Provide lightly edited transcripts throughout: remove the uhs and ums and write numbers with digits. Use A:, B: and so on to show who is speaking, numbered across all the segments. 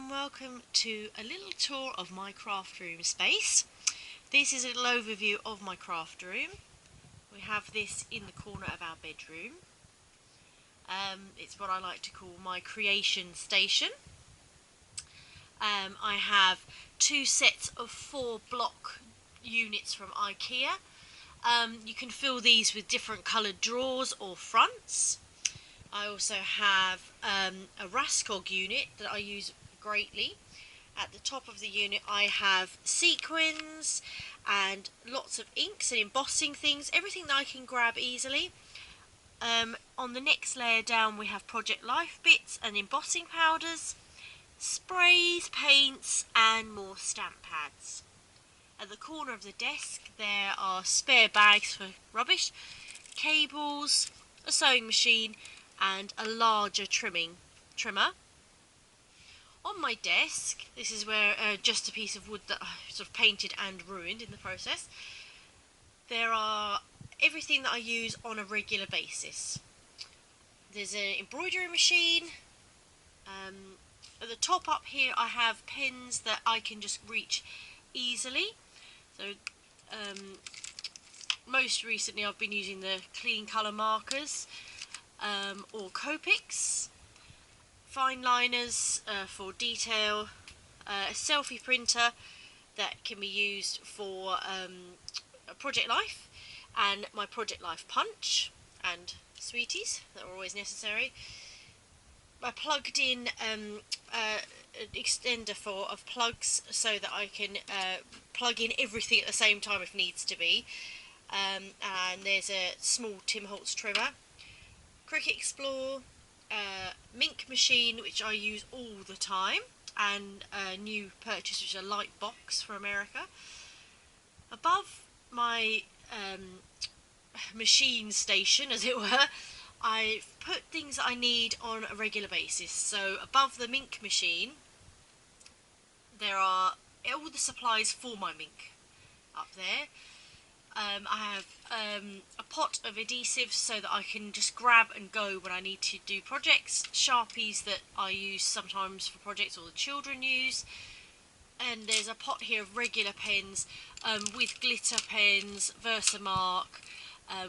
A: and welcome to a little tour of my craft room space. This is a little overview of my craft room. We have this in the corner of our bedroom. It's what I like to call my creation station. I have two sets of 4 block units from IKEA. You can fill these with different coloured drawers or fronts. I also have a Raskog unit that I use greatly. At the top of the unit I have sequins and lots of inks and embossing things, everything that I can grab easily. On the next layer down we have Project Life bits and embossing powders, sprays, paints and more stamp pads. At the corner of the desk there are spare bags for rubbish, cables, a sewing machine and a larger trimmer. On my desk, this is where just a piece of wood that I sort of painted and ruined in the process, there are everything that I use on a regular basis. There's an embroidery machine. At the top up here I have pens that I can just reach easily. So most recently I've been using the clean colour markers or Copics, fine liners for detail, a selfie printer that can be used for Project Life, and my Project Life punch and sweeties that are always necessary. I plugged in an extender of plugs so that I can plug in everything at the same time if needs to be. And there's a small Tim Holtz trimmer, Cricut Explore, Mink machine which I use all the time, and a new purchase which is a light box for America. Above my machine station, as it were, I've put things that I need on a regular basis. So above the Mink machine there are all the supplies for my Mink up there. I have a pot of adhesives so that I can just grab and go when I need to do projects, Sharpies that I use sometimes for projects or the children use, and there's a pot here of regular pens with glitter pens, Versamark,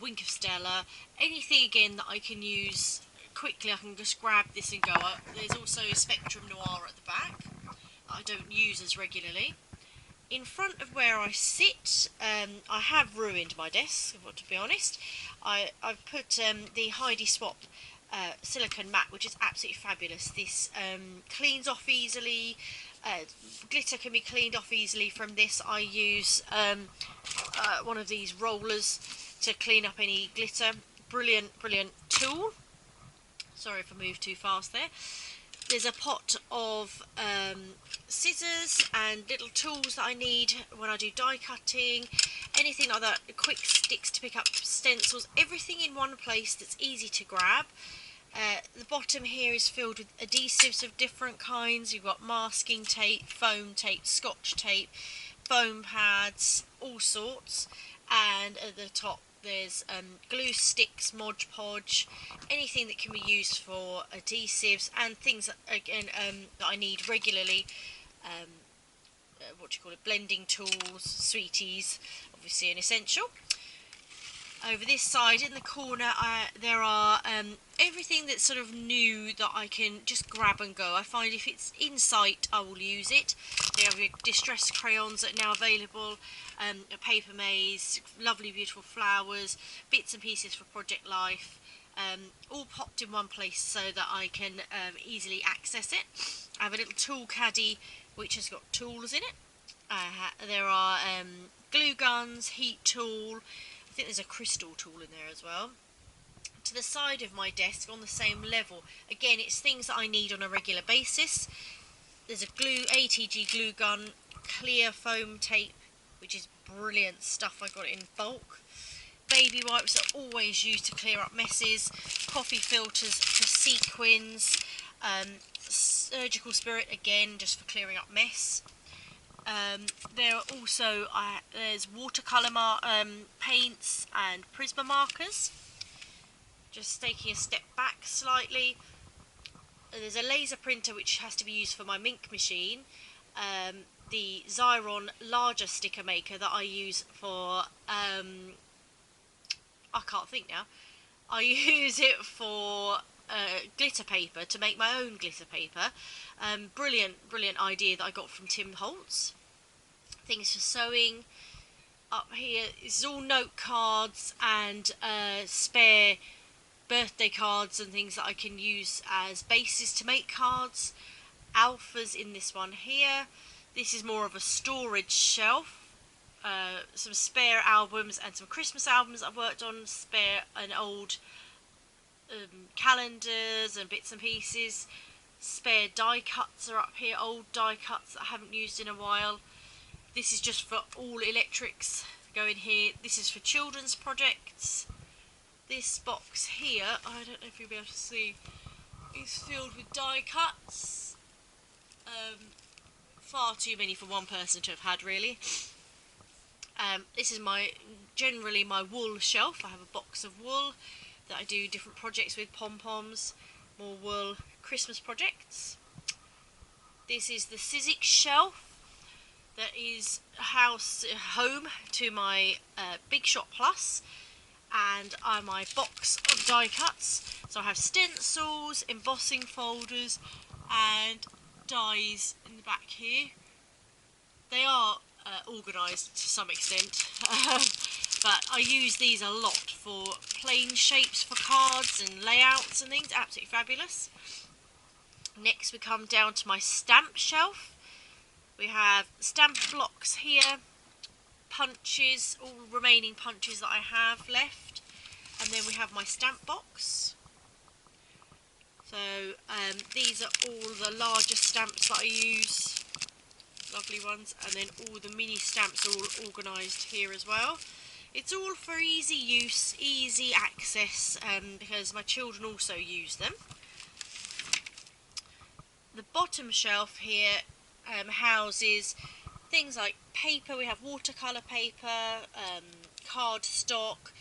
A: Wink of Stella, anything again that I can use quickly. I can just grab this and go. There's also Spectrum Noir at the back that I don't use as regularly. In front of where I sit, I have ruined my desk, to be honest. I've put the Heidi Swap silicone mat, which is absolutely fabulous. This cleans off easily. Glitter can be cleaned off easily from this. I use one of these rollers to clean up any glitter. Brilliant tool. Sorry if I moved too fast there. There's a pot of scissors and little tools that I need when I do die cutting, anything like that, quick sticks to pick up stencils, everything in one place that's easy to grab. The bottom here is filled with adhesives of different kinds. You've got masking tape, foam tape, scotch tape, foam pads, all sorts, and at the top there's glue sticks, Mod Podge, anything that can be used for adhesives and things that, again, that I need regularly. Blending tools, sweeties, obviously an essential. Over this side in the corner there are everything that's sort of new that I can just grab and go. I find if it's in sight I will use it. They have distress crayons that are now available, a paper maze, lovely beautiful flowers, bits and pieces for Project Life, all popped in one place so that I can easily access it. I have a little tool caddy which has got tools in it. There are glue guns, heat tool, I think there's a crystal tool in there as well. To the side of my desk on the same level, again it's things that I need on a regular basis. There's a ATG glue gun, clear foam tape, which is brilliant stuff. I got it in bulk. Baby wipes are always used to clear up messes. Coffee filters for sequins. Surgical Spirit again just for clearing up mess. There are also there's watercolour paints and Prisma markers. Just taking a step back slightly, there's a laser printer which has to be used for my Mink machine. The Xyron larger sticker maker that I use for, I can't think now, I use it for glitter paper, to make my own glitter paper. Brilliant idea that I got from Tim Holtz. Things for sewing. Up here is all note cards and spare birthday cards and things that I can use as bases to make cards. Alphas in this one here. This is more of a storage shelf. Some spare albums and some Christmas albums I've worked on, spare and old calendars and bits and pieces. Spare die cuts are up here, old die cuts that I haven't used in a while. This is just for all electrics, go in here. This is for children's projects. This box here, I don't know if you'll be able to see, is filled with die cuts. Far too many for one person to have had, really. This is generally my wool shelf. I have a box of wool that I do different projects with, pom-poms, more wool, Christmas projects. This is the Sizzix shelf that is home to my Big Shot Plus, and my box of die cuts. So I have stencils, embossing folders and dies in the back here. They are organised to some extent, but I use these a lot for plain shapes for cards and layouts and things. Absolutely fabulous. Next we come down to my stamp shelf. We have stamp blocks here, punches, all remaining punches that I have left, and then we have my stamp box. So these are all the larger stamps that I use, lovely ones, and then all the mini stamps are all organised here as well. It's all for easy use, easy access, because my children also use them. The bottom shelf here houses things like paper. We have watercolour paper, cardstock,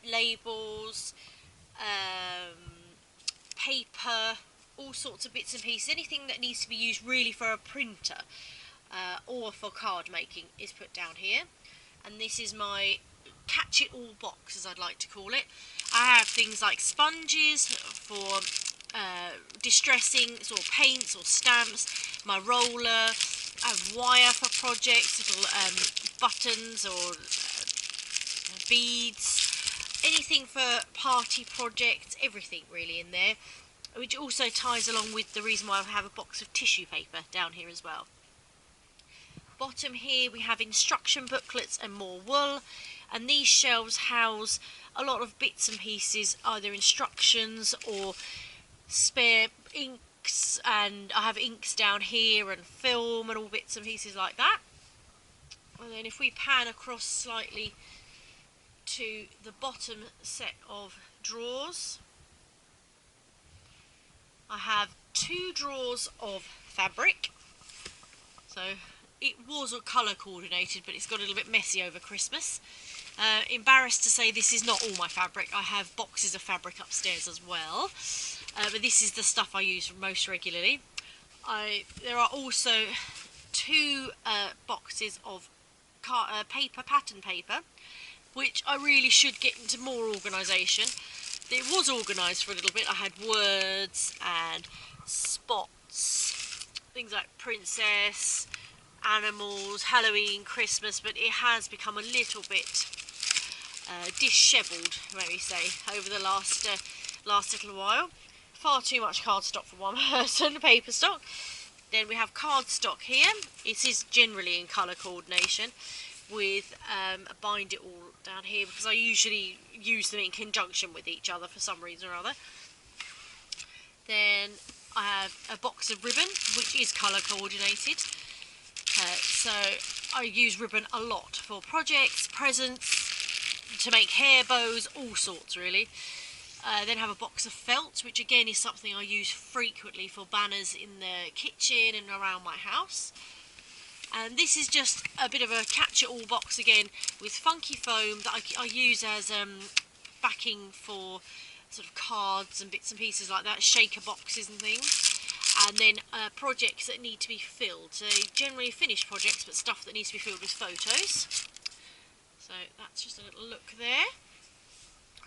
A: labels, paper, all sorts of bits and pieces. Anything that needs to be used really for a printer or for card making is put down here. And this is my catch-it-all box, as I'd like to call it. I have things like sponges for distressing sort of paints or stamps, my roller, I have wire for projects, little buttons or beads, anything for party projects, everything really in there, which also ties along with the reason why I have a box of tissue paper down here as well. Bottom here we have instruction booklets and more wool, and these shelves house a lot of bits and pieces, either instructions or spare inks, and I have inks down here and film and all bits and pieces like that. And then if we pan across slightly to the bottom set of drawers, I have 2 drawers of fabric. So it was colour coordinated, but it's got a little bit messy over Christmas. Embarrassed to say this is not all my fabric. I have boxes of fabric upstairs as well, but this is the stuff I use most regularly. There are also 2 boxes of pattern paper, which I really should get into more organisation. It was organised for a little bit. I had words and spots, things like princess, animals, Halloween, Christmas, but it has become a little bit dishevelled, may we say, over the last little while. Far too much cardstock for one person, paper stock. Then we have cardstock here. It is generally in colour coordination with a bind it all down here, because I usually use them in conjunction with each other for some reason or other. Then I have a box of ribbon, which is colour coordinated. So I use ribbon a lot for projects, presents, to make hair bows, all sorts really. Then have a box of felt, which again is something I use frequently for banners in the kitchen and around my house. And this is just a bit of a catch-it-all box again with funky foam that I use as backing for sort of cards and bits and pieces like that, shaker boxes and things. and then projects that need to be filled. So generally finished projects, but stuff that needs to be filled with photos. So that's just a little look there.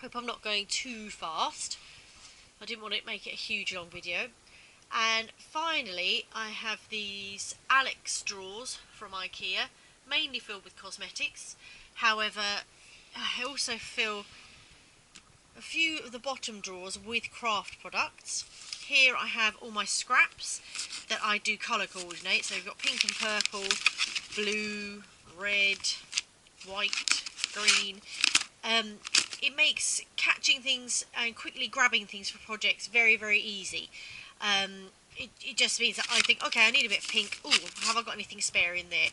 A: Hope I'm not going too fast. I didn't want to make it a huge long video. And finally, I have these Alex drawers from IKEA, mainly filled with cosmetics. However, I also fill a few of the bottom drawers with craft products. Here I have all my scraps that I do colour coordinate. So we've got pink and purple, blue, red, white, green. It makes catching things and quickly grabbing things for projects very, very easy. It just means that I think, okay, I need a bit of pink. Ooh, have I got anything spare in there?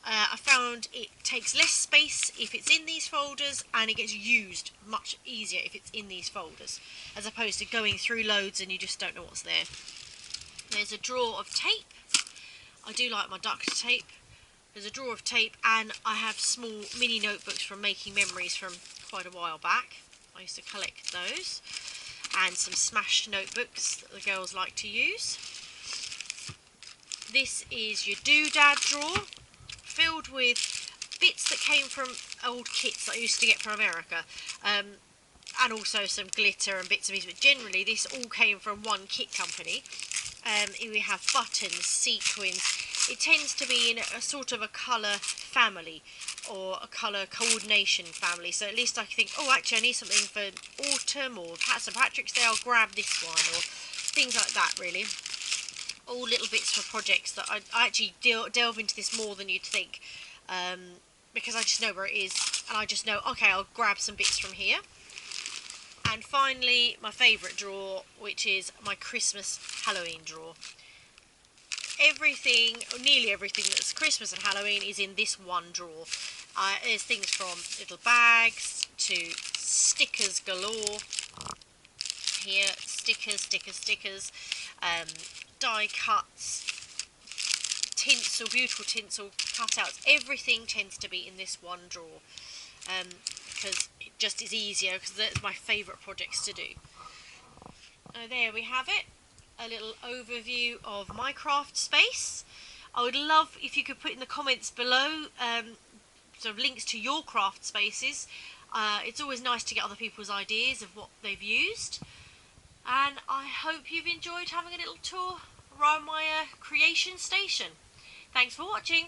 A: I found it takes less space if it's in these folders, and it gets used much easier if it's in these folders, as opposed to going through loads and you just don't know what's there. There's a drawer of tape. I do like my duct tape. There's a drawer of tape, and I have small mini notebooks from Making Memories from quite a while back. I used to collect those. And some Smash notebooks that the girls like to use. This is your doodad drawer, filled with bits that came from old kits that I used to get from America, and also some glitter and bits and pieces, but generally this all came from one kit company. We have buttons, sequins. It tends to be in a sort of a colour family, or a colour coordination family, so at least I think, oh, actually I need something for autumn or St. Patrick's Day, I'll grab this one, or things like that, really. All little bits for projects that I actually delve into this more than you'd think, because I just know where it is, and I just know, okay, I'll grab some bits from here. And finally, my favourite drawer, which is my Christmas Halloween drawer. Everything, or nearly everything that's Christmas and Halloween is in this one drawer. There's things from little bags to stickers galore. Here, stickers, die cuts, tinsel, beautiful tinsel, cutouts. Everything tends to be in this one drawer, because it just is easier, because that's my favourite projects to do. There we have it. A little overview of my craft space. I would love if you could put in the comments below sort of links to your craft spaces. It's always nice to get other people's ideas of what they've used, and I hope you've enjoyed having a little tour around my creation station. Thanks for watching.